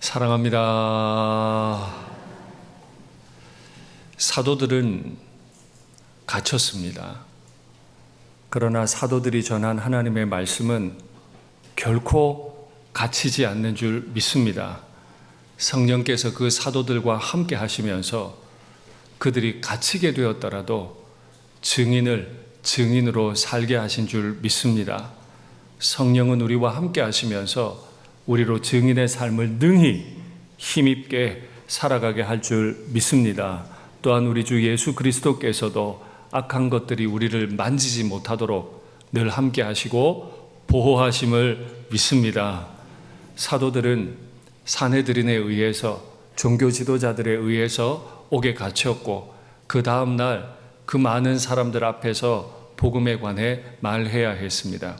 사랑합니다. 사도들은 갇혔습니다. 그러나 사도들이 전한 하나님의 말씀은 결코 갇히지 않는 줄 믿습니다. 성령께서 그 사도들과 함께 하시면서 그들이 갇히게 되었더라도 증인으로 살게 하신 줄 믿습니다. 성령은 우리와 함께 하시면서 우리로 증인의 삶을 능히 힘있게 살아가게 할 줄 믿습니다. 또한 우리 주 예수 그리스도께서도 악한 것들이 우리를 만지지 못하도록 늘 함께 하시고 보호하심을 믿습니다. 사도들은 산헤드린에 의해서, 종교 지도자들에 의해서 옥에 갇혔고 그 다음 날 그 많은 사람들 앞에서 복음에 관해 말해야 했습니다.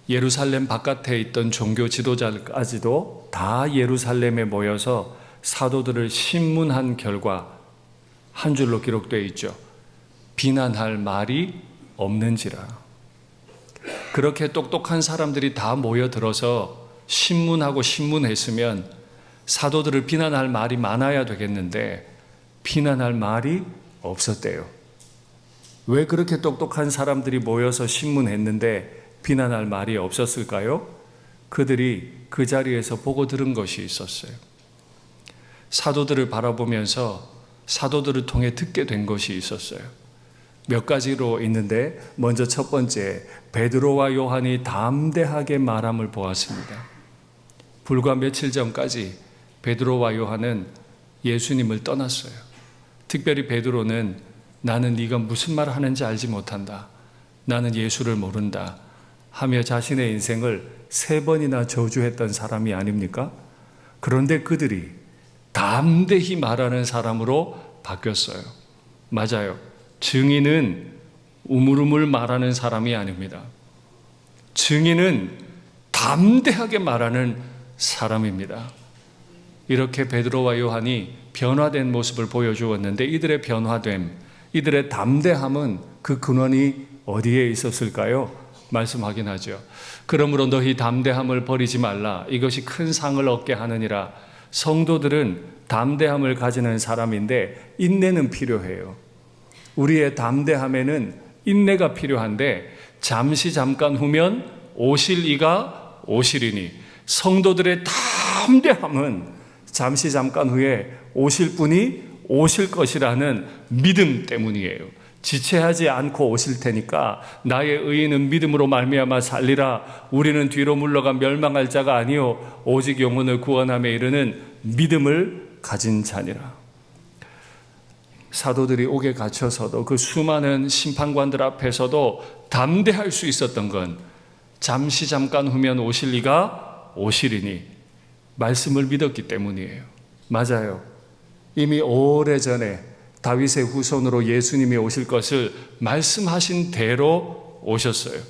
예루살렘 바깥에 있던 종교 지도자까지도 다 예루살렘에 모여서 사도들을 신문한 결과 한 줄로 기록되어 있죠. 비난할 말이 없는지라. 그렇게 똑똑한 사람들이 다 모여들어서 신문했으면 사도들을 비난할 말이 많아야 되겠는데 비난할 말이 없었대요. 왜 그렇게 똑똑한 사람들이 모여서 신문했는데 비난할 말이 없었을까요? 그들이 그 자리에서 보고 들은 것이 있었어요. 사도들을 바라보면서 사도들을 통해 듣게 된 것이 있었어요. 몇 가지로 있는데 먼저 첫 번째, 베드로와 요한이 담대하게 말함을 보았습니다. 불과 며칠 전까지 베드로와 요한은 예수님을 떠났어요. 특별히 베드로는 나는 네가 무슨 말을 하는지 알지 못한다. 나는 예수를 모른다. 하며 자신의 인생을 3번이나 저주했던 사람이 아닙니까? 그런데 그들이 담대히 말하는 사람으로 바뀌었어요. 맞아요. 증인은 우물우물 말하는 사람이 아닙니다. 증인은 담대하게 말하는 사람입니다. 이렇게 베드로와 요한이 변화된 모습을 보여주었는데 이들의 변화됨, 이들의 담대함은 그 근원이 어디에 있었을까요? 말씀 확인하죠. 그러므로 너희 담대함을 버리지 말라. 이것이 큰 상을 얻게 하느니라. 성도들은 담대함을 가지는 사람인데 인내는 필요해요. 우리의 담대함에는 인내가 필요한데 잠깐 후면 오실 이가 오시리니 성도들의 담대함은 잠깐 후에 오실 분이 오실 것이라는 믿음 때문이에요. 지체하지 않고 오실 테니까 나의 의인은 믿음으로 말미암아 살리라. 우리는 뒤로 물러가 멸망할 자가 아니요 오직 영혼을 구원함에 이르는 믿음을 가진 자니라. 사도들이 옥에 갇혀서도 그 수많은 심판관들 앞에서도 담대할 수 있었던 건 잠깐 후면 오실 이가 오시리니 말씀을 믿었기 때문이에요. 맞아요. 이미 오래전에 다윗의 후손으로 예수님이 오실 것을 말씀하신 대로 오셨어요.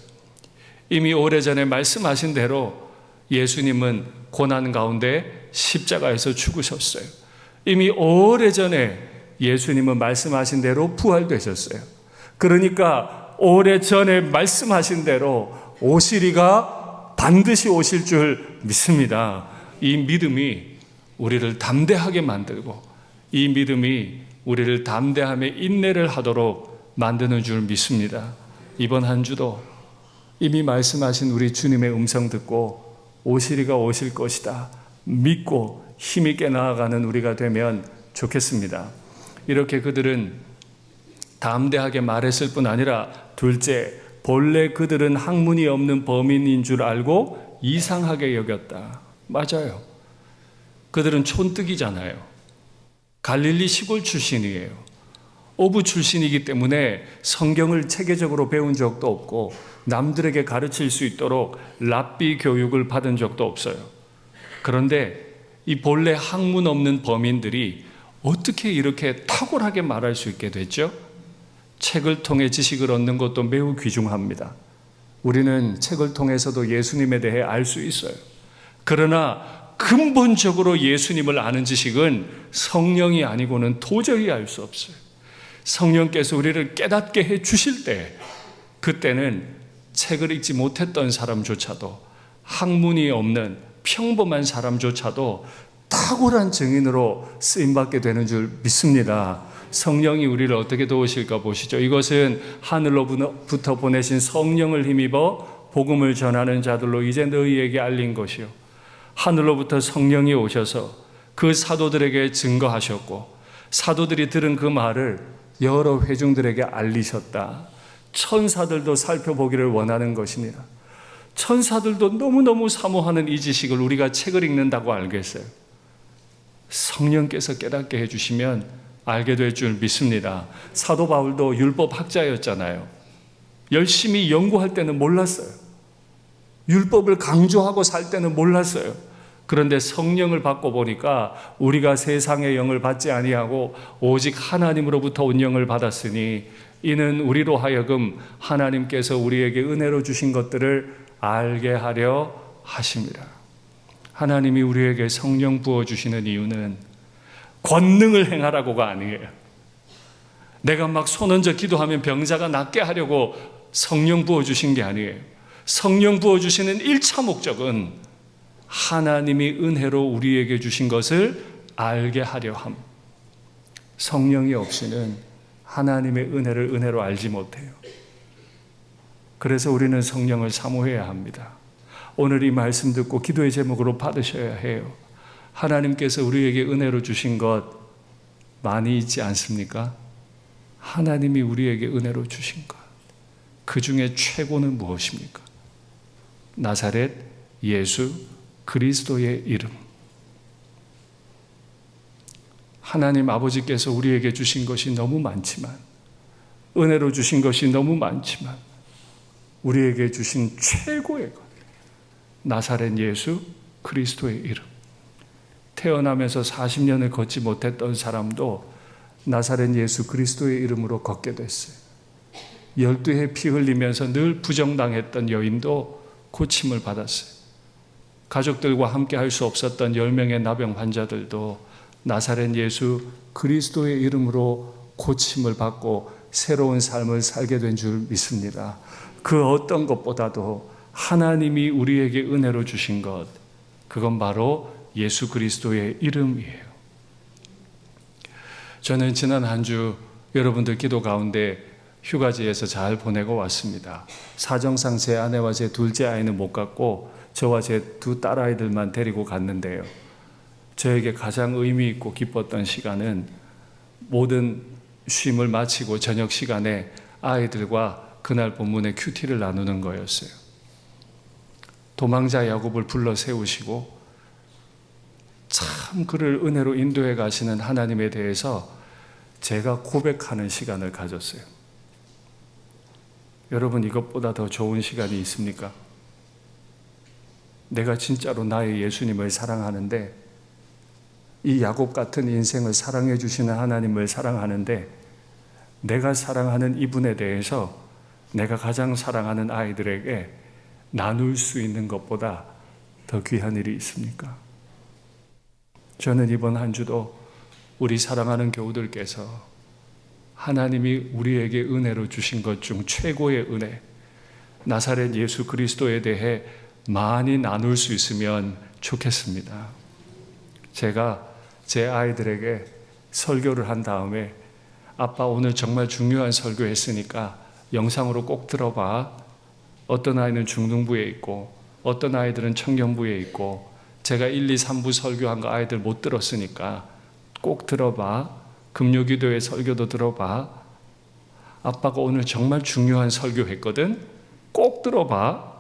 이미 오래전에 말씀하신 대로 예수님은 고난 가운데 십자가에서 죽으셨어요. 이미 오래전에 예수님은 말씀하신 대로 부활되셨어요. 그러니까 오래전에 말씀하신 대로 오시리가 반드시 오실 줄 믿습니다. 이 믿음이 우리를 담대하게 만들고 이 믿음이 우리를 담대함에 인내를 하도록 만드는 줄 믿습니다. 이번 한 주도 이미 말씀하신 우리 주님의 음성 듣고 오시리가 오실 것이다 믿고 힘있게 나아가는 우리가 되면 좋겠습니다. 이렇게 그들은 담대하게 말했을 뿐 아니라 둘째, 본래 그들은 학문이 없는 범인인 줄 알고 이상하게 여겼다. 맞아요. 그들은 촌뜨기잖아요. 갈릴리 시골 출신이에요. 어부 출신이기 때문에 성경을 체계적으로 배운 적도 없고 남들에게 가르칠 수 있도록 랍비 교육을 받은 적도 없어요. 그런데 이 본래 학문 없는 범인들이 어떻게 이렇게 탁월하게 말할 수 있게 됐죠? 책을 통해 지식을 얻는 것도 매우 귀중합니다. 우리는 책을 통해서도 예수님에 대해 알 수 있어요. 그러나 근본적으로 예수님을 아는 지식은 성령이 아니고는 도저히 알 수 없어요. 성령께서 우리를 깨닫게 해 주실 때 그때는 책을 읽지 못했던 사람조차도 학문이 없는 평범한 사람조차도 탁월한 증인으로 쓰임받게 되는 줄 믿습니다. 성령이 우리를 어떻게 도우실까 보시죠. 이것은 하늘로부터 보내신 성령을 힘입어 복음을 전하는 자들로 이제 너희에게 알린 것이요. 하늘로부터 성령이 오셔서 그 사도들에게 증거하셨고 사도들이 들은 그 말을 여러 회중들에게 알리셨다. 천사들도 살펴보기를 원하는 것이니라. 천사들도 너무너무 사모하는 이 지식을 우리가 책을 읽는다고 알겠어요. 성령께서 깨닫게 해주시면 알게 될 줄 믿습니다. 사도 바울도 율법 학자였잖아요. 열심히 연구할 때는 몰랐어요. 율법을 강조하고 살 때는 몰랐어요. 그런데 성령을 받고 보니까 우리가 세상의 영을 받지 아니하고 오직 하나님으로부터 온 영을 받았으니 이는 우리로 하여금 하나님께서 우리에게 은혜로 주신 것들을 알게 하려 하십니다. 하나님이 우리에게 성령 부어주시는 이유는 권능을 행하라고가 아니에요. 내가 막 손 얹어 기도하면 병자가 낫게 하려고 성령 부어주신 게 아니에요. 성령 부어주시는 1차 목적은 하나님이 은혜로 우리에게 주신 것을 알게 하려 함. 성령이 없이는 하나님의 은혜를 은혜로 알지 못해요. 그래서 우리는 성령을 사모해야 합니다. 오늘 이 말씀 듣고 기도의 제목으로 받으셔야 해요. 하나님께서 우리에게 은혜로 주신 것 많이 있지 않습니까? 하나님이 우리에게 은혜로 주신 것, 그 중에 최고는 무엇입니까? 나사렛 예수 그리스도의 이름. 하나님 아버지께서 우리에게 주신 것이 너무 많지만, 은혜로 주신 것이 너무 많지만 우리에게 주신 최고의 것, 나사렛 예수 그리스도의 이름. 태어나면서 40년을 걷지 못했던 사람도 나사렛 예수 그리스도의 이름으로 걷게 됐어요. 12해 피 흘리면서 늘 부정당했던 여인도 고침을 받았어요. 가족들과 함께 할 수 없었던 10명의 나병 환자들도 나사렛 예수 그리스도의 이름으로 고침을 받고 새로운 삶을 살게 된 줄 믿습니다. 그 어떤 것보다도 하나님이 우리에게 은혜로 주신 것, 그건 바로 예수 그리스도의 이름이에요. 저는 지난 한 주 여러분들 기도 가운데 휴가지에서 잘 보내고 왔습니다. 사정상 제 아내와 제 둘째 아이는 못 갔고 저와 제 두 딸아이들만 데리고 갔는데요. 저에게 가장 의미 있고 기뻤던 시간은 모든 쉼을 마치고 저녁 시간에 아이들과 그날 본문의 큐티를 나누는 거였어요. 도망자 야곱을 불러 세우시고 참 그를 은혜로 인도해 가시는 하나님에 대해서 제가 고백하는 시간을 가졌어요. 여러분, 이것보다 더 좋은 시간이 있습니까? 내가 진짜로 나의 예수님을 사랑하는데, 이 야곱 같은 인생을 사랑해 주시는 하나님을 사랑하는데, 내가 사랑하는 이분에 대해서 내가 가장 사랑하는 아이들에게 나눌 수 있는 것보다 더 귀한 일이 있습니까? 저는 이번 한 주도 우리 사랑하는 교우들께서 하나님이 우리에게 은혜로 주신 것 중 최고의 은혜, 나사렛 예수 그리스도에 대해 많이 나눌 수 있으면 좋겠습니다. 제가 제 아이들에게 설교를 한 다음에 아빠 오늘 정말 중요한 설교했으니까 영상으로 꼭 들어봐. 어떤 아이는 중등부에 있고 어떤 아이들은 청년부에 있고 제가 1, 2, 3부 설교한 거 아이들 못 들었으니까 꼭 들어봐. 금요기도의 설교도 들어봐. 아빠가 오늘 정말 중요한 설교했거든. 꼭 들어봐.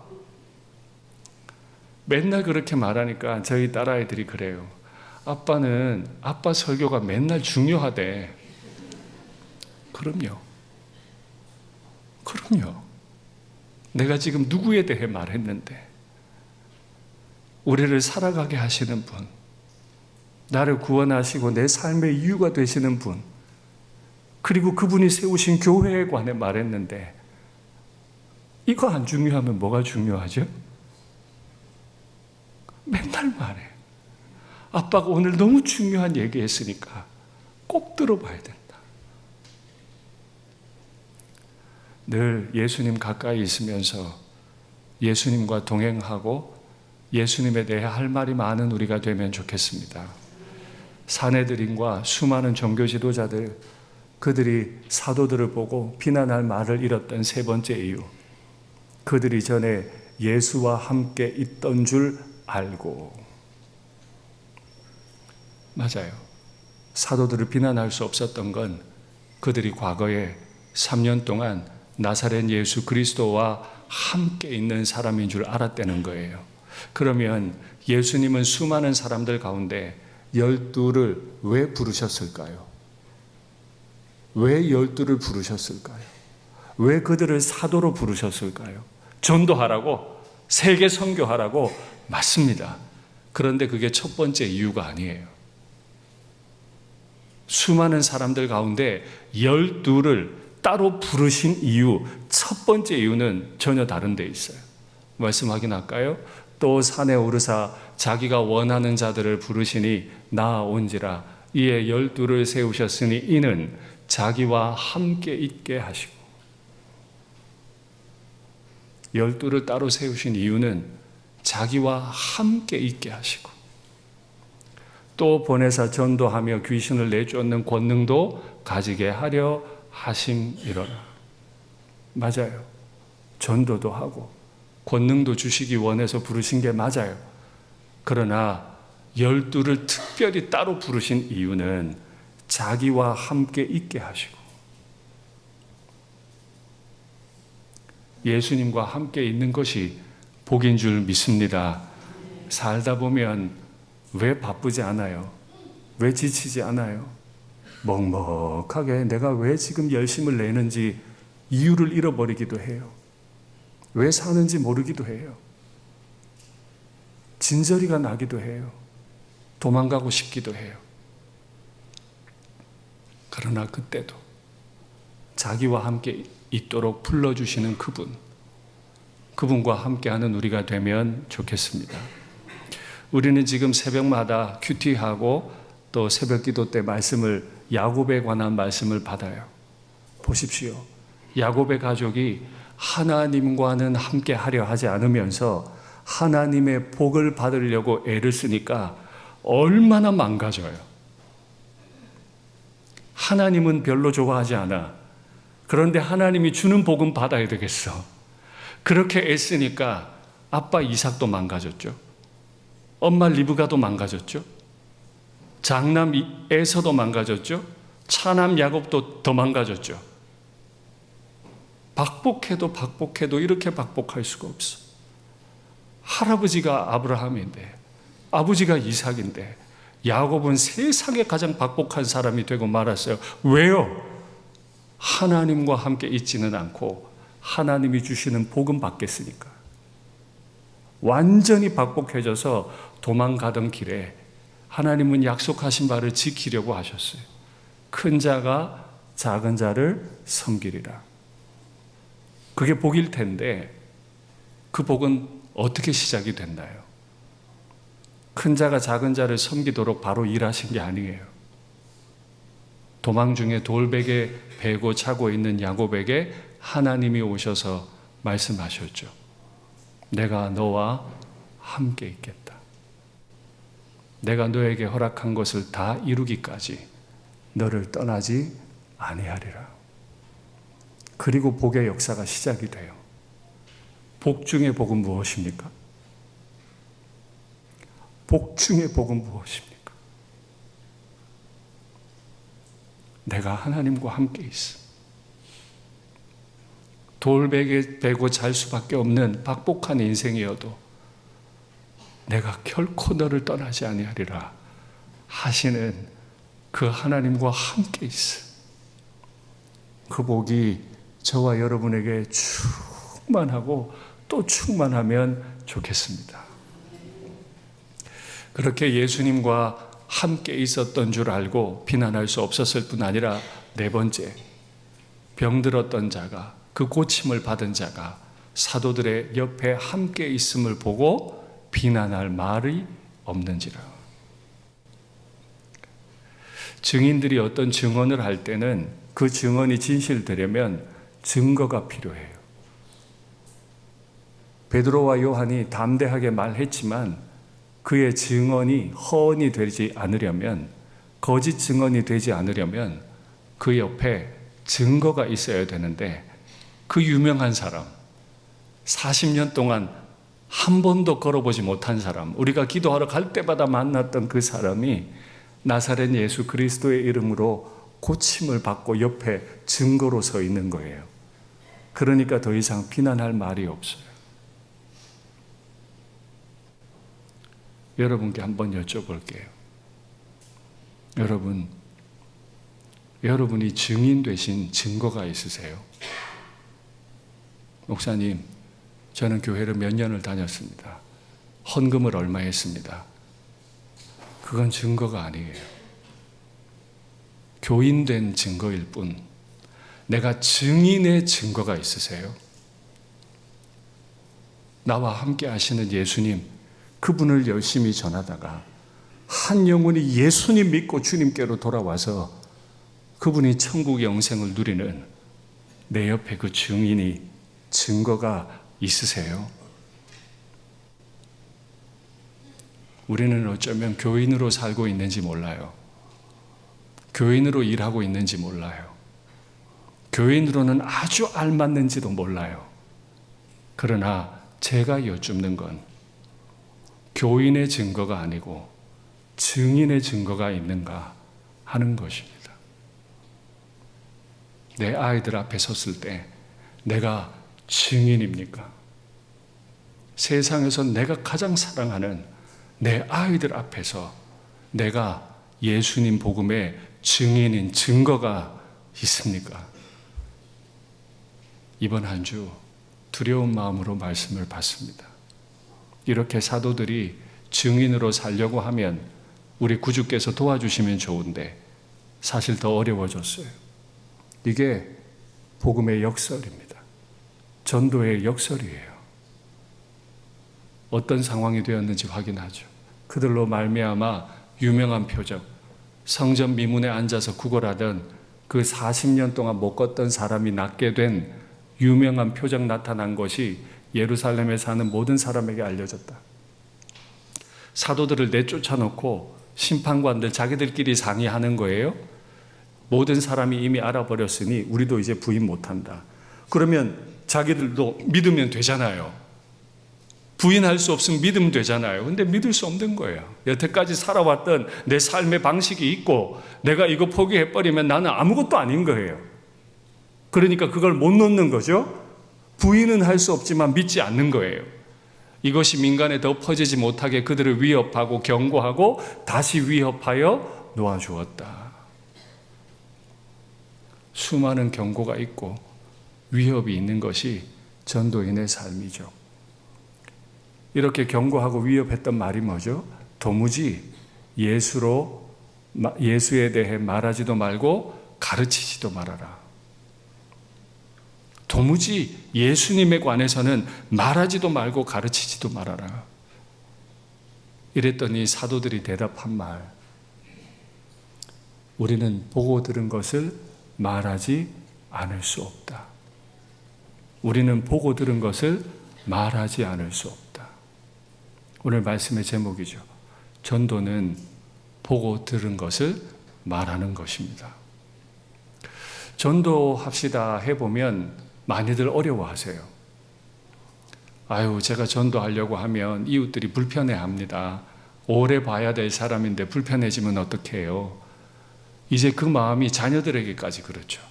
맨날 그렇게 말하니까 저희 딸아이들이 그래요. 아빠는 아빠 설교가 맨날 중요하대. 그럼요. 내가 지금 누구에 대해 말했는데, 우리를 살아가게 하시는 분, 나를 구원하시고 내 삶의 이유가 되시는 분, 그리고 그분이 세우신 교회에 관해 말했는데, 이거 안 중요하면 뭐가 중요하죠? 맨날 말해. 아빠가 오늘 너무 중요한 얘기했으니까 꼭 들어봐야 된다. 늘 예수님 가까이 있으면서 예수님과 동행하고 예수님에 대해 할 말이 많은 우리가 되면 좋겠습니다. 사내들인과 수많은 종교 지도자들, 그들이 사도들을 보고 비난할 말을 잃었던 세 번째 이유, 그들이 전에 예수와 함께 있던 줄 알고. 맞아요. 사도들을 비난할 수 없었던 건 그들이 과거에 3년 동안 나사렛 예수 그리스도와 함께 있는 사람인 줄 알았다는 거예요. 그러면 예수님은 수많은 사람들 가운데 12를 왜 부르셨을까요? 왜 12를 부르셨을까요? 왜 그들을 사도로 부르셨을까요? 전도하라고, 세계 선교하라고? 맞습니다. 그런데 그게 첫 번째 이유가 아니에요. 수많은 사람들 가운데 12를 따로 부르신 이유, 첫 번째 이유는 전혀 다른 데 있어요. 말씀 확인할까요? 또 산에 오르사 자기가 원하는 자들을 부르시니 나아온지라. 이에 12를 세우셨으니 이는 자기와 함께 있게 하시고. 12를 따로 세우신 이유는 자기와 함께 있게 하시고, 또 보내사 전도하며 귀신을 내쫓는 권능도 가지게 하려 하심이로라. 맞아요. 전도도 하고 권능도 주시기 원해서 부르신 게 맞아요. 그러나 12를 특별히 따로 부르신 이유는 자기와 함께 있게 하시고, 예수님과 함께 있는 것이 복인 줄 믿습니다. 살다 보면 왜 바쁘지 않아요? 왜 지치지 않아요? 먹먹하게 내가 왜 지금 열심을 내는지 이유를 잃어버리기도 해요. 왜 사는지 모르기도 해요. 진저리가 나기도 해요. 도망가고 싶기도 해요. 그러나 그때도 자기와 함께 있도록 불러주시는 그분과 함께하는 우리가 되면 좋겠습니다. 우리는 지금 새벽마다 큐티하고 또 새벽 기도 때 말씀을, 야곱에 관한 말씀을 받아요. 보십시오. 야곱의 가족이 하나님과는 함께 하려 하지 않으면서 하나님의 복을 받으려고 애를 쓰니까 얼마나 망가져요. 하나님은 별로 좋아하지 않아. 그런데 하나님이 주는 복은 받아야 되겠어. 그렇게 애쓰니까 아빠 이삭도 망가졌죠. 엄마 리브가도 망가졌죠. 장남 에서도 망가졌죠. 차남 야곱도 더 망가졌죠. 박복해도 이렇게 박복할 수가 없어. 할아버지가 아브라함인데, 아버지가 이삭인데, 야곱은 세상에 가장 박복한 사람이 되고 말았어요. 왜요? 하나님과 함께 있지는 않고 하나님이 주시는 복은 받겠으니까. 완전히 박복해져서 도망가던 길에 하나님은 약속하신 바를 지키려고 하셨어요. 큰 자가 작은 자를 섬기리라. 그게 복일 텐데 그 복은 어떻게 시작이 됐나요? 큰 자가 작은 자를 섬기도록 바로 일하신 게 아니에요. 도망 중에 돌베개 베고 차고 있는 야곱에게 하나님이 오셔서 말씀하셨죠. 내가 너와 함께 있겠다. 내가 너에게 허락한 것을 다 이루기까지 너를 떠나지 아니하리라. 그리고 복의 역사가 시작이 돼요. 복 중의 복은 무엇입니까? 복 중의 복은 무엇입니까? 내가 하나님과 함께 있어. 돌베개 베고 잘 수밖에 없는 박복한 인생이어도 내가 결코 너를 떠나지 아니하리라 하시는 그 하나님과 함께 있어. 그 복이 저와 여러분에게 충만하고 또 충만하면 좋겠습니다. 그렇게 예수님과 함께 있었던 줄 알고 비난할 수 없었을 뿐 아니라, 네 번째, 병들었던 자가, 그 고침을 받은 자가 사도들의 옆에 함께 있음을 보고 비난할 말이 없는지라. 증인들이 어떤 증언을 할 때는 그 증언이 진실되려면 증거가 필요해요. 베드로와 요한이 담대하게 말했지만 그의 증언이 허언이 되지 않으려면, 거짓 증언이 되지 않으려면 그 옆에 증거가 있어야 되는데, 그 유명한 사람, 40년 동안 한 번도 걸어보지 못한 사람, 우리가 기도하러 갈 때마다 만났던 그 사람이 나사렛 예수 그리스도의 이름으로 고침을 받고 옆에 증거로 서 있는 거예요. 그러니까 더 이상 비난할 말이 없어요. 여러분께 한번 여쭤볼게요. 여러분이 증인 되신 증거가 있으세요? 목사님, 저는 교회를 몇 년을 다녔습니다. 헌금을 얼마 했습니다. 그건 증거가 아니에요. 교인된 증거일 뿐. 내가 증인의 증거가 있으세요? 나와 함께 하시는 예수님, 그분을 열심히 전하다가 한 영혼이 예수님 믿고 주님께로 돌아와서 그분이 천국 영생을 누리는 내 옆에 그 증인이, 증거가 있으세요? 우리는 어쩌면 교인으로 살고 있는지 몰라요. 교인으로 일하고 있는지 몰라요. 교인으로는 아주 알맞는지도 몰라요. 그러나 제가 여쭙는 건 교인의 증거가 아니고 증인의 증거가 있는가 하는 것입니다. 내 아이들 앞에 섰을 때 내가 증인입니까? 세상에서 내가 가장 사랑하는 내 아이들 앞에서 내가 예수님 복음의 증인인 증거가 있습니까? 이번 한 주 두려운 마음으로 말씀을 받습니다. 이렇게 사도들이 증인으로 살려고 하면 우리 구주께서 도와주시면 좋은데 사실 더 어려워졌어요. 이게 복음의 역설입니다. 전도의 역설이에요. 어떤 상황이 되었는지 확인하죠. 그들로 말미암아 유명한 표적, 성전 미문에 앉아서 구걸하던 그 40년 동안 못 걷던 사람이 낫게 된 유명한 표적 나타난 것이 예루살렘에 사는 모든 사람에게 알려졌다. 사도들을 내쫓아 놓고 심판관들 자기들끼리 상의하는 거예요. 모든 사람이 이미 알아버렸으니 우리도 이제 부인 못한다. 그러면 자기들도 믿으면 되잖아요. 부인할 수 없으면 믿으면 되잖아요. 근데 믿을 수 없는 거예요. 여태까지 살아왔던 내 삶의 방식이 있고 내가 이거 포기해버리면 나는 아무것도 아닌 거예요. 그러니까 그걸 못 놓는 거죠. 부인은 할 수 없지만 믿지 않는 거예요. 이것이 민간에 더 퍼지지 못하게 그들을 위협하고 경고하고 다시 위협하여 놓아주었다. 수많은 경고가 있고 위협이 있는 것이 전도인의 삶이죠. 이렇게 경고하고 위협했던 말이 뭐죠? 도무지 예수에 대해 말하지도 말고 가르치지도 말아라. 도무지 예수님에 관해서는 말하지도 말고 가르치지도 말아라. 이랬더니 사도들이 대답한 말, 우리는 보고 들은 것을 말하지 않을 수 없다. 우리는 보고 들은 것을 말하지 않을 수 없다. 오늘 말씀의 제목이죠. 전도는 보고 들은 것을 말하는 것입니다. 전도합시다 해보면 많이들 어려워하세요. 아유, 제가 전도하려고 하면 이웃들이 불편해합니다. 오래 봐야 될 사람인데 불편해지면 어떡해요? 이제 그 마음이 자녀들에게까지 그렇죠.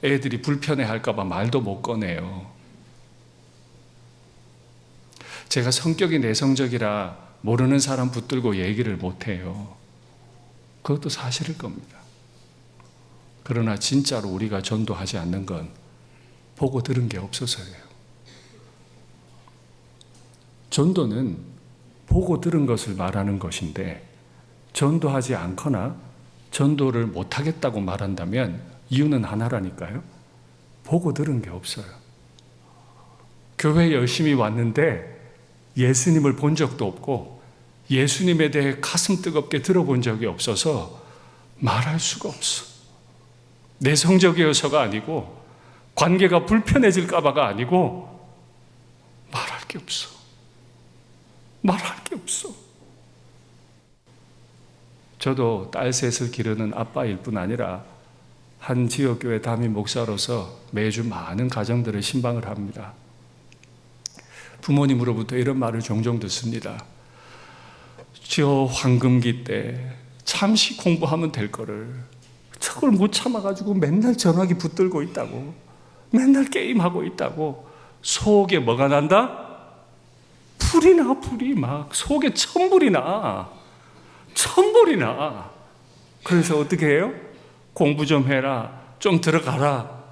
애들이 불편해할까 봐 말도 못 꺼내요. 제가 성격이 내성적이라 모르는 사람 붙들고 얘기를 못해요. 그것도 사실일 겁니다. 그러나 진짜로 우리가 전도하지 않는 건 보고 들은 게 없어서예요. 전도는 보고 들은 것을 말하는 것인데 전도하지 않거나 전도를 못하겠다고 말한다면 이유는 하나라니까요. 보고 들은 게 없어요. 교회에 열심히 왔는데 예수님을 본 적도 없고 예수님에 대해 가슴 뜨겁게 들어본 적이 없어서 말할 수가 없어. 내성적이어서가 아니고 관계가 불편해질까 봐가 아니고 말할 게 게 없어. 말할 게 없어. 저도 딸 셋을 기르는 아빠일 뿐 아니라 한 지역교회 담임 목사로서 매주 많은 가정들을 신방을 합니다. 부모님으로부터 이런 말을 종종 듣습니다. 저 황금기 때 잠시 공부하면 될 거를 저걸 못 참아가지고 맨날 전화기 붙들고 있다고, 맨날 게임하고 있다고. 속에 뭐가 난다? 불이 나, 불이 막 속에 천불이 나. 천불이 나. 그래서 어떻게 해요? 공부 좀 해라, 좀 들어가라.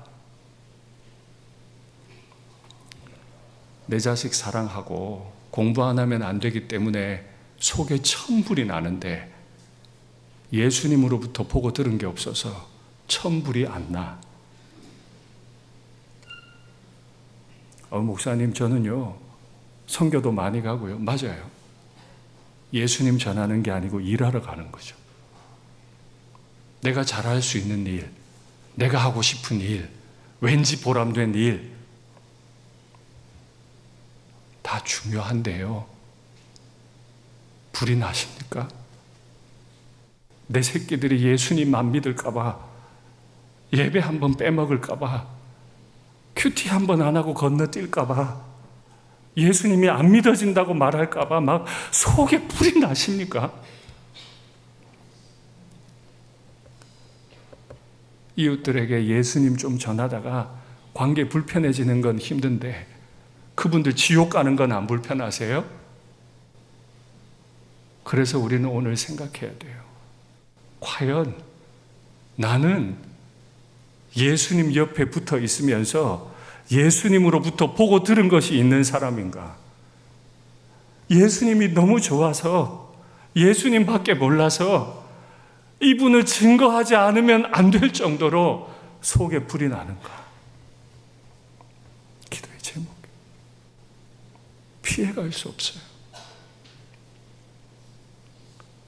내 자식 사랑하고 공부 안 하면 안 되기 때문에 속에 천불이 나는데 예수님으로부터 보고 들은 게 없어서 천불이 안 나. 목사님, 저는요 선교도 많이 가고요. 맞아요. 예수님 전하는 게 아니고 일하러 가는 거죠. 내가 잘할 수 있는 일, 내가 하고 싶은 일, 왠지 보람된 일, 다 중요한데요. 불이 나십니까? 내 새끼들이 예수님 안 믿을까봐, 예배 한번 빼먹을까봐, 큐티 한번 안 하고 건너뛸까봐, 예수님이 안 믿어진다고 말할까봐 막 속에 불이 나십니까? 이웃들에게 예수님 좀 전하다가 관계 불편해지는 건 힘든데 그분들 지옥 가는 건 안 불편하세요? 그래서 우리는 오늘 생각해야 돼요. 과연 나는 예수님 옆에 붙어 있으면서 예수님으로부터 보고 들은 것이 있는 사람인가? 예수님이 너무 좋아서, 예수님밖에 몰라서 이분을 증거하지 않으면 안 될 정도로 속에 불이 나는가? 기도의 제목. 피해갈 수 없어요.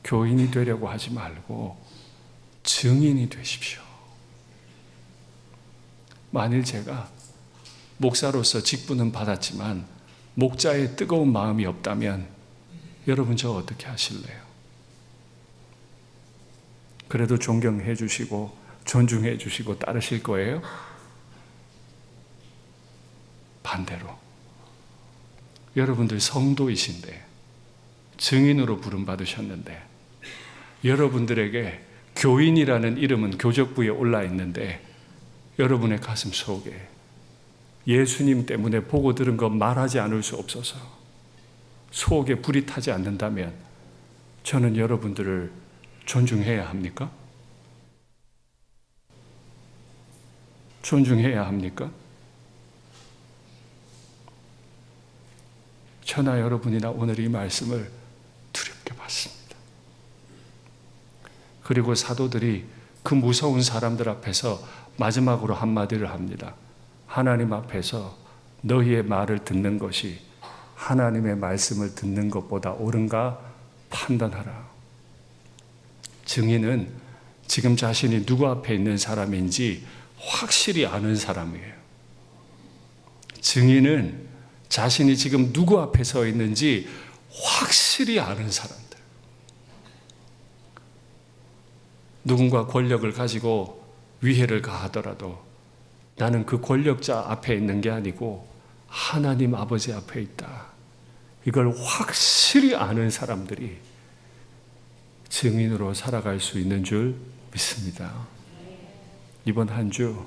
교인이 되려고 하지 말고 증인이 되십시오. 만일 제가 목사로서 직분은 받았지만 목자의 뜨거운 마음이 없다면 여러분 저 어떻게 하실래요? 그래도 존경해 주시고 존중해 주시고 따르실 거예요? 반대로 여러분들 성도이신데, 증인으로 부름받으셨는데, 여러분들에게 교인이라는 이름은 교적부에 올라 있는데 여러분의 가슴 속에 예수님 때문에 보고 들은 것 말하지 않을 수 없어서 속에 불이 타지 않는다면 저는 여러분들을 존중해야 합니까? 존중해야 합니까? 저나 여러분이나 오늘 이 말씀을 두렵게 봤습니다. 그리고 사도들이 그 무서운 사람들 앞에서 마지막으로 한마디를 합니다. 하나님 앞에서 너희의 말을 듣는 것이 하나님의 말씀을 듣는 것보다 옳은가 판단하라. 증인은 지금 자신이 누구 앞에 있는 사람인지 확실히 아는 사람이에요. 증인은 자신이 지금 누구 앞에 서 있는지 확실히 아는 사람들. 누군가 권력을 가지고 위해를 가하더라도 나는 그 권력자 앞에 있는 게 아니고 하나님 아버지 앞에 있다. 이걸 확실히 아는 사람들이 증인으로 살아갈 수 있는 줄 믿습니다. 이번 한 주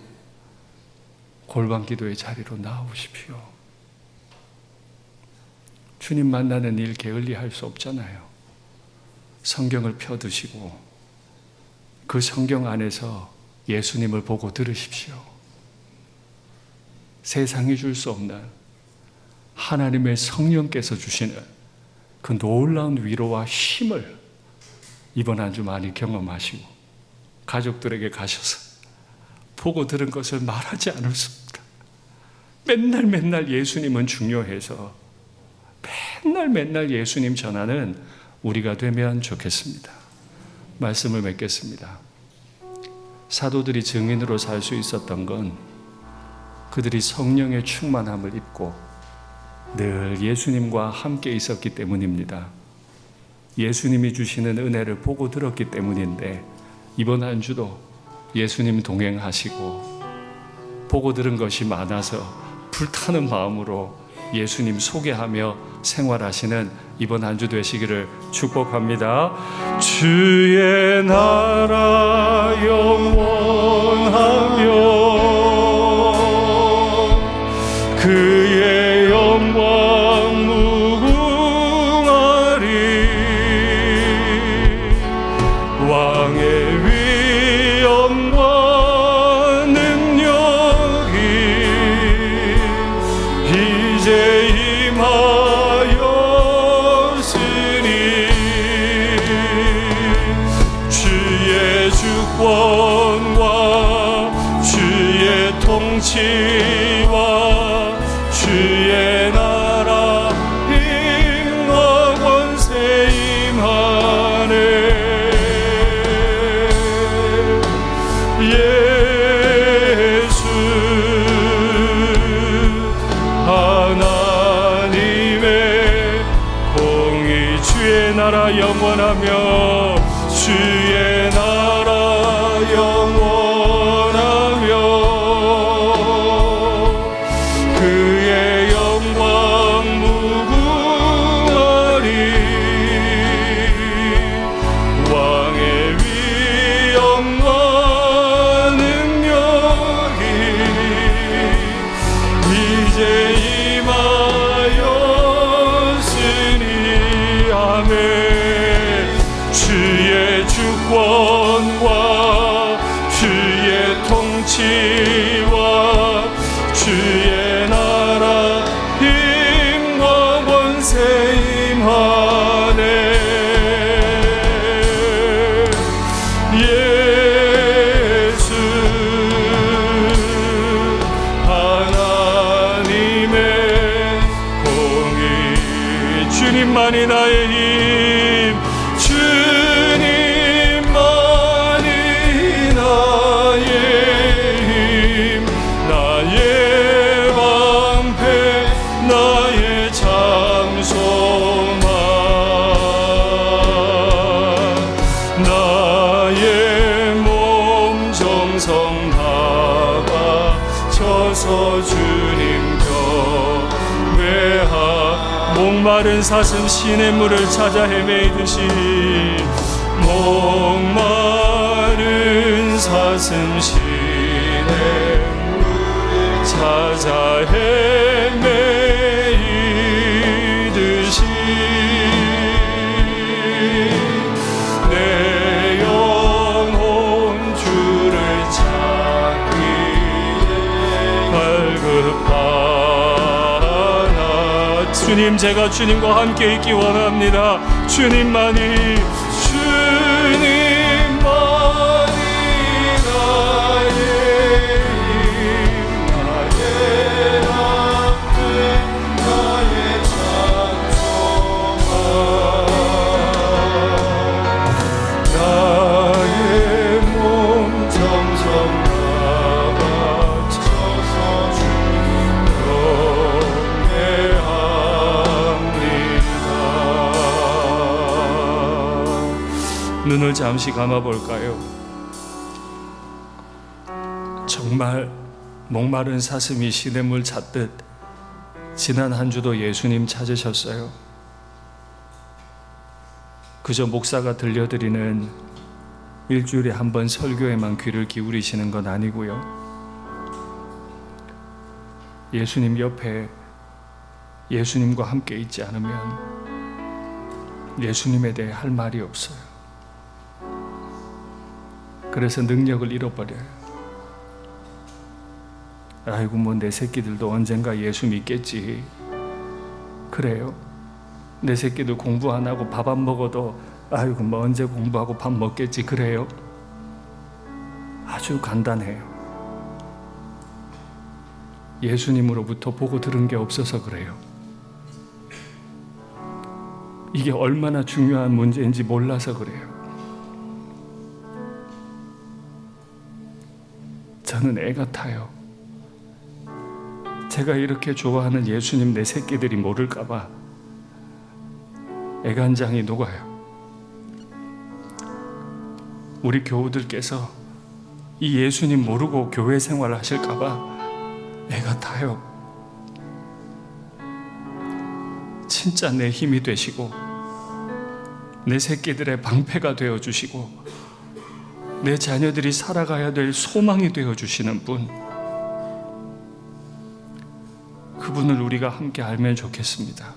골방 기도의 자리로 나오십시오. 주님 만나는 일 게을리할 수 없잖아요. 성경을 펴두시고 그 성경 안에서 예수님을 보고 들으십시오. 세상이 줄 수 없는 하나님의 성령께서 주시는 그 놀라운 위로와 힘을 이번 한 주 많이 경험하시고 가족들에게 가셔서 보고 들은 것을 말하지 않을 수 없다. 맨날 예수님은 중요해서 맨날 예수님 전하는 우리가 되면 좋겠습니다. 말씀을 맺겠습니다. 사도들이 증인으로 살 수 있었던 건 그들이 성령의 충만함을 입고 늘 예수님과 함께 있었기 때문입니다. 예수님이 주시는 은혜를 보고 들었기 때문인데 이번 한 주도 예수님 동행하시고 보고 들은 것이 많아서 불타는 마음으로 예수님 소개하며 생활하시는 이번 한 주 되시기를 축복합니다. 주의 나라 영원하며 그의 영광 무궁하리. 왕의 위엄과 능력이 이제 임하였으니 주의 주권과 주의 통치와 주의 나라 힘과 권세 임하네. 예수 하나님의 공의 주의 나라 영원하며 주의 나라 영원하며 그의 영광 무궁하리. 왕의 위엄과 능력이 이제 임하였으니 아멘. 주의 주권과 주의 통치와 주의 나라 힘과 권세 임하네. 예수 하나님의 공의 주님만이 나의 힘 주님만이 나의 힘 나의 방패 나의 장소만 나의 몸 정성 다가 쳐서 주님 경배하. 목마른 사슴 시냇물을 찾아 헤매이듯이 목마른 사슴 시냇물을 찾아 헤매이듯이 내 영혼 주를 찾기에 갈급하나. 주님, 제가 주님과 함께 있기 원합니다. 주님만이 나의 힘 나의 앞에 나의 장소만 나의 몸 정성 다가 쳐서 경배합니다. 눈을 잠시 감아볼까요? 정말 목마른 사슴이 시냇물 찾듯 지난 한 주도 예수님 찾으셨어요. 그저 목사가 들려드리는 일주일에 한 번 설교에만 귀를 기울이시는 건 아니고요. 예수님 옆에 예수님과 함께 있지 않으면 예수님에 대해 할 말이 없어요. 그래서 능력을 잃어버려요. 아이고 뭐 내 새끼들도 언젠가 예수 믿겠지. 그래요? 내 새끼들 공부 안 하고 밥 안 먹어도 아이고 뭐 언제 공부하고 밥 먹겠지. 그래요? 아주 간단해요. 예수님으로부터 보고 들은 게 없어서 그래요. 이게 얼마나 중요한 문제인지 몰라서 그래요. 저는 애 같아요. 제가 이렇게 좋아하는 예수님 내 새끼들이 모를까봐 애간장이 녹아요. 우리 교우들께서 이 예수님 모르고 교회 생활 하실까봐 애가 타요. 진짜 내 힘이 되시고 내 새끼들의 방패가 되어주시고 내 자녀들이 살아가야 될 소망이 되어주시는 분, 그분을 우리가 함께 알면 좋겠습니다.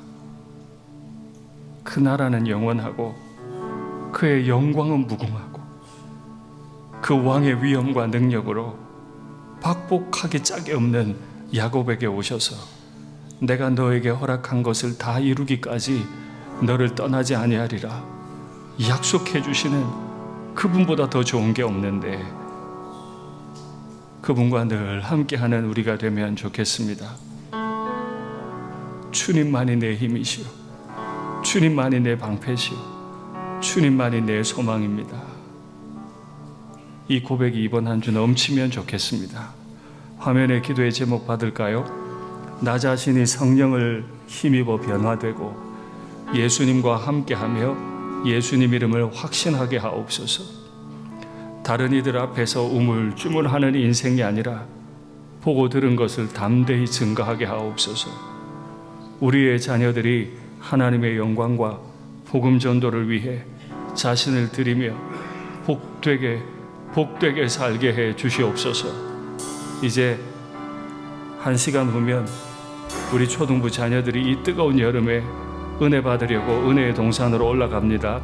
그 나라는 영원하고 그의 영광은 무궁하고 그 왕의 위엄과 능력으로 박복하기 짝이 없는 야곱에게 오셔서 내가 너에게 허락한 것을 다 이루기까지 너를 떠나지 아니하리라 약속해 주시는 그분보다 더 좋은 게 없는데, 그분과 늘 함께하는 우리가 되면 좋겠습니다. 주님만이 내 힘이시오, 주님만이 내 방패시오, 주님만이 내 소망입니다. 이 고백이 이번 한 주 넘치면 좋겠습니다. 화면에 기도의 제목 받을까요? 나 자신이 성령을 힘입어 변화되고 예수님과 함께하며 예수님 이름을 확신하게 하옵소서. 다른 이들 앞에서 우물쭈물하는 인생이 아니라 보고 들은 것을 담대히 증거하게 하옵소서. 우리의 자녀들이 하나님의 영광과 복음 전도를 위해 자신을 드리며 복되게 살게 해 주시옵소서. 이제 1시간 후면 우리 초등부 자녀들이 이 뜨거운 여름에 은혜 받으려고 은혜의 동산으로 올라갑니다.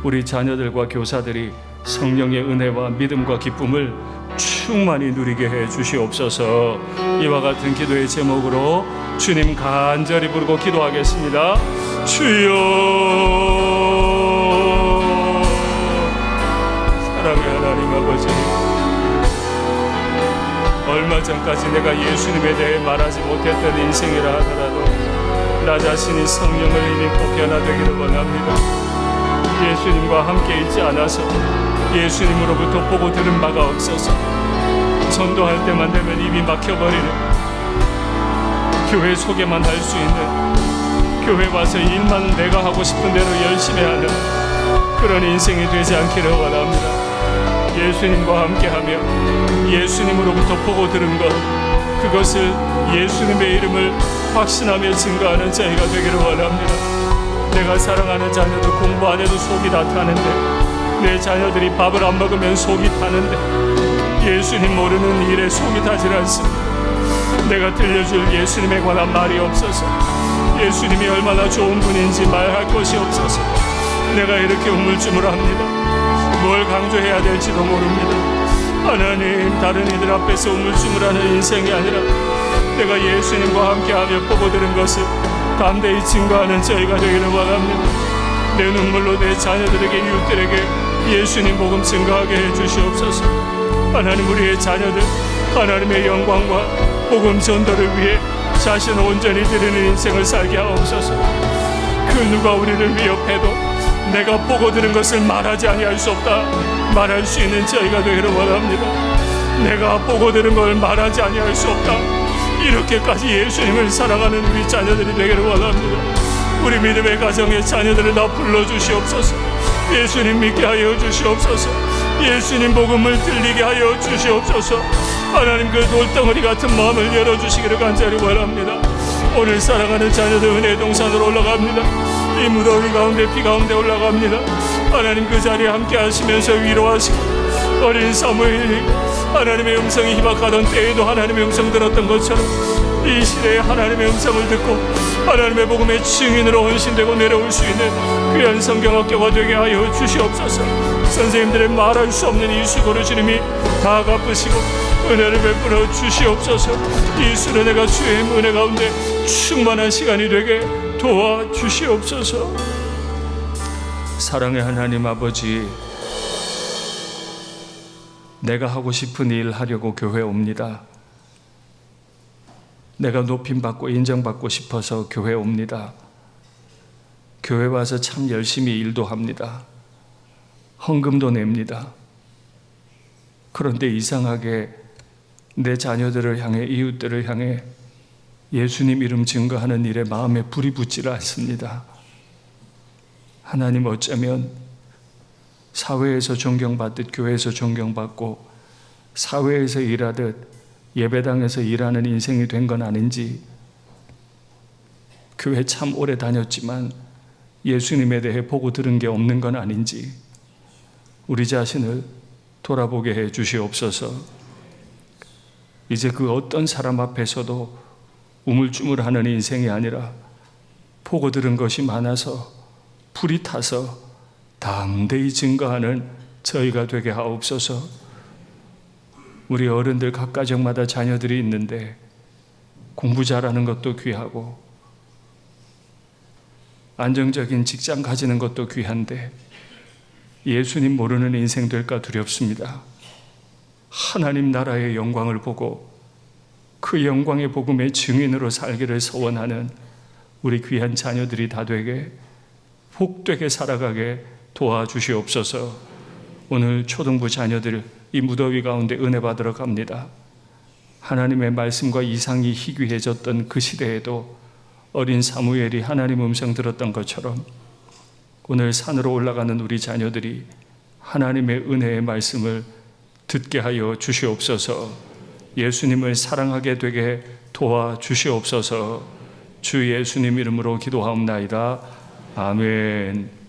우리 자녀들과 교사들이 성령의 은혜와 믿음과 기쁨을 충만히 누리게 해 주시옵소서. 이와 같은 기도의 제목으로 주님 간절히 부르고 기도하겠습니다. 주여, 사랑의 하나님 아버지, 얼마 전까지 내가 예수님에 대해 말하지 못했던 인생이라 하더라도 나 자신이 성령을 힘입고 변화되기를 원합니다. 예수님과 함께 있지 않아서 예수님으로부터 보고 들은 바가 없어서 전도할 때만 되면 입이 막혀버리는, 교회 소개만 할 수 있는, 교회 와서 일만 내가 하고 싶은 대로 열심히 하는 그런 인생이 되지 않기를 원합니다. 예수님과 함께하며 예수님으로부터 보고 들은 것, 그것을 예수님의 이름을 확신하며 증거하는 저희가 되기를 원합니다. 내가 사랑하는 자녀들 공부 안 해도 속이 다 타는데, 내 자녀들이 밥을 안 먹으면 속이 타는데 예수님 모르는 일에 속이 타질 않습니다. 내가 들려줄 예수님에 관한 말이 없어서, 예수님이 얼마나 좋은 분인지 말할 것이 없어서 내가 이렇게 우물쭈물합니다. 뭘 강조해야 될지도 모릅니다. 하나님, 다른 이들 앞에서 우물쭈물하는 인생이 아니라 내가 예수님과 함께하며 보고 들은 것을 담대히 증거하는 저희가 되기를 원합니다. 내 눈물로 내 자녀들에게, 이웃들에게 예수님 복음 증거하게 해주시옵소서. 하나님, 우리의 자녀들 하나님의 영광과 복음 전도를 위해 자신을 온전히 드리는 인생을 살게 하옵소서. 그 누가 우리를 위협해도 내가 보고 들은 것을 말하지 아니할 수 없다 말할 수 있는 저희가 되기를 원합니다. 내가 보고 들은 걸 말하지 아니할 수 없다, 이렇게까지 예수님을 사랑하는 우리 자녀들이 되기를 원합니다. 우리 믿음의 가정의 자녀들을 다 불러주시옵소서. 예수님 믿게 하여 주시옵소서. 예수님 복음을 들리게 하여 주시옵소서. 하나님, 그 돌덩어리 같은 마음을 열어주시기를 간절히 원합니다. 오늘 사랑하는 자녀들 은혜의 동산으로 올라갑니다. 이 무더위 가운데 비 가운데 올라갑니다. 하나님, 그 자리에 함께 하시면서 위로하시고, 어린 사무엘이 하나님의 음성이 희박하던 때에도 하나님의 음성 들었던 것처럼 이 시대에 하나님의 음성을 듣고 하나님의 복음의 증인으로 헌신되고 내려올 수 있는 귀한 성경학교가 되게 하여 주시옵소서. 선생님들의 말할 수 없는 이 수고를 주님이 다 갚으시고 은혜를 베풀어 주시옵소서. 이 수련회가 주의 은혜 가운데 충만한 시간이 되게 도와주시옵소서. 사랑의 하나님 아버지, 내가 하고 싶은 일 하려고 교회 옵니다. 내가 높임받고 인정받고 싶어서 교회 옵니다. 교회 와서 참 열심히 일도 합니다. 헌금도 냅니다. 그런데 이상하게 내 자녀들을 향해, 이웃들을 향해 예수님 이름 증거하는 일에 마음에 불이 붙지를 않습니다. 하나님, 어쩌면 사회에서 존경받듯 교회에서 존경받고 사회에서 일하듯 예배당에서 일하는 인생이 된 건 아닌지, 교회 참 오래 다녔지만 예수님에 대해 보고 들은 게 없는 건 아닌지 우리 자신을 돌아보게 해 주시옵소서. 이제 그 어떤 사람 앞에서도 우물쭈물하는 인생이 아니라 보고 들은 것이 많아서 불이 타서 담대히 증거하는 저희가 되게 하옵소서. 우리 어른들 각 가정마다 자녀들이 있는데 공부 잘하는 것도 귀하고 안정적인 직장 가지는 것도 귀한데 예수님 모르는 인생 될까 두렵습니다. 하나님 나라의 영광을 보고 그 영광의 복음의 증인으로 살기를 소원하는 우리 귀한 자녀들이 다 되게 복되게 살아가게 도와주시옵소서. 오늘 초등부 자녀들 이 무더위 가운데 은혜 받으러 갑니다. 하나님의 말씀과 이상이 희귀해졌던 그 시대에도 어린 사무엘이 하나님 음성 들었던 것처럼 오늘 산으로 올라가는 우리 자녀들이 하나님의 은혜의 말씀을 듣게 하여 주시옵소서. 예수님을 사랑하게 되게 도와주시옵소서. 주 예수님 이름으로 기도하옵나이다. 아멘.